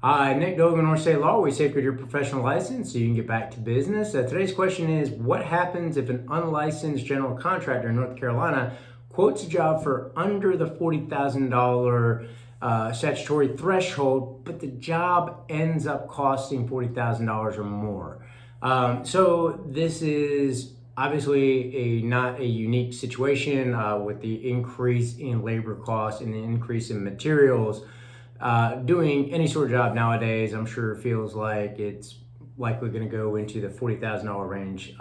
Hi, Nick Dogan, North State Law. We safeguard your professional license so you can get back to business. Today's question is, what happens if an unlicensed general contractor in North Carolina quotes a job for under the $40,000 statutory threshold, but the job ends up costing $40,000 or more? So this is obviously not a unique situation with the increase in labor costs and the increase in materials. Doing any sort of job nowadays, I'm sure feels like it's likely going to go into the $40,000 range,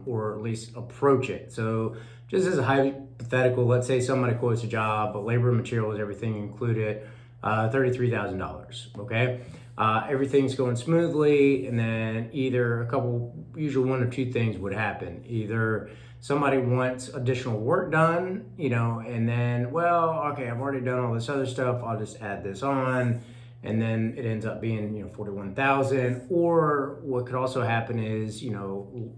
or at least approach it. So, just as a hypothetical, let's say somebody quotes a job, but labor and materials, everything included, $33,000. Okay, everything's going smoothly, and then either usually one or two things would happen. Either somebody wants additional work done, and then, well, okay, I've already done all this other stuff, I'll just add this on, and then it ends up being 41,000. Or what could also happen is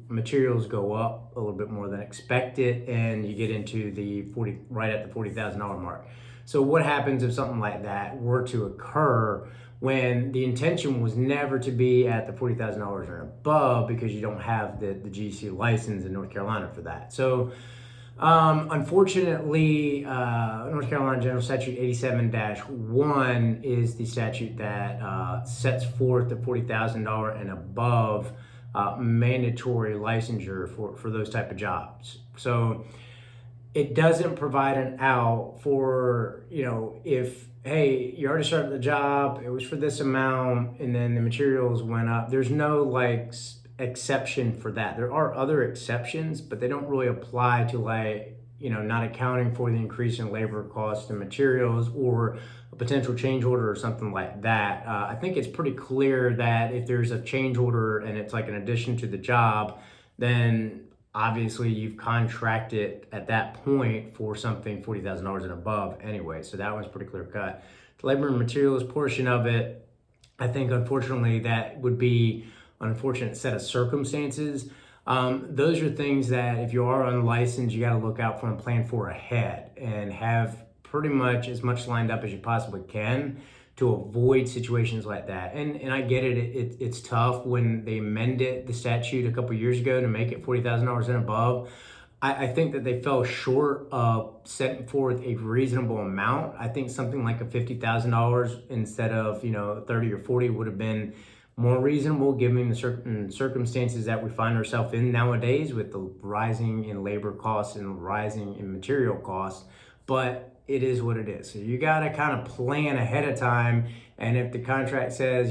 materials go up a little bit more than expected, and you get into the right at the $40,000 mark. So what happens if something like that were to occur when the intention was never to be at the $40,000 or above, because you don't have the GC license in North Carolina for that? So unfortunately, North Carolina General Statute 87-1 is the statute that sets forth the $40,000 and above mandatory licensure for those type of jobs. So it doesn't provide an out for, if, hey, you already started the job, it was for this amount, and then the materials went up. There's no exception for that. There are other exceptions, but they don't really apply to not accounting for the increase in labor costs and materials, or a potential change order or something like that. I think it's pretty clear that if there's a change order and it's like an addition to the job, then obviously you've contracted at that point for something $40,000 and above anyway. So that one's pretty clear cut. The labor and materials portion of it, I think unfortunately that would be an unfortunate set of circumstances. Those are things that if you are unlicensed, you got to look out for and plan for ahead, and have pretty much as much lined up as you possibly can to avoid situations like that. And I get it, it's tough when they amended the statute a couple years ago to make it $40,000 and above. I think that they fell short of setting forth a reasonable amount. I think something like a $50,000 instead of 30 or 40 would have been more reasonable, given the certain circumstances that we find ourselves in nowadays, with the rising in labor costs and rising in material costs. But it is what it is. So you got to kind of plan ahead of time. And if the contract says,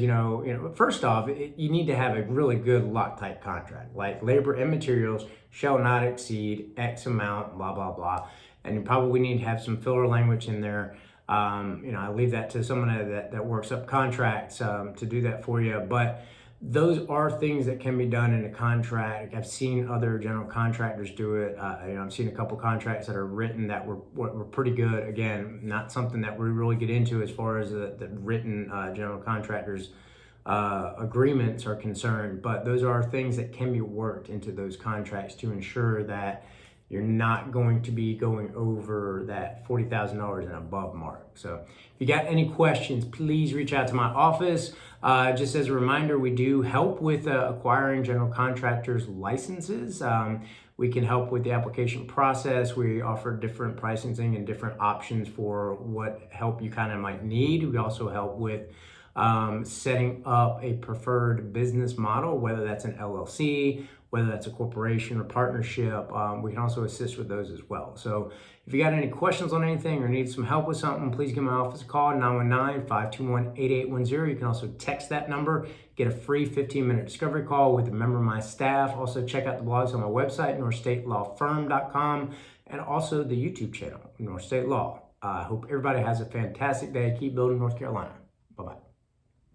first off, you need to have a really good Loctite contract, like labor and materials shall not exceed X amount, blah, blah, blah. And you probably need to have some filler language in there. I leave that to someone that works up contracts to do that for you. But those are things that can be done in a contract. I've seen other general contractors do it. I've seen a couple contracts that are written that were pretty good. Again, not something that we really get into as far as the written general contractors agreements are concerned, but those are things that can be worked into those contracts to ensure that you're not going to be going over that $40,000 and above mark. So if you got any questions, please reach out to my office. Just as a reminder, we do help with acquiring general contractors licenses. We can help with the application process. We offer different pricing and different options for what help you kind of might need. We also help with setting up a preferred business model, whether that's an LLC, whether that's a corporation or partnership. We can also assist with those as well. So if you got any questions on anything or need some help with something, please give my office a call, 919-521-8810. You can also text that number, get a free 15-minute discovery call with a member of my staff. Also check out the blogs on my website, northstatelawfirm.com, and also the YouTube channel, North State Law. I hope everybody has a fantastic day. Keep building North Carolina. Bye-bye.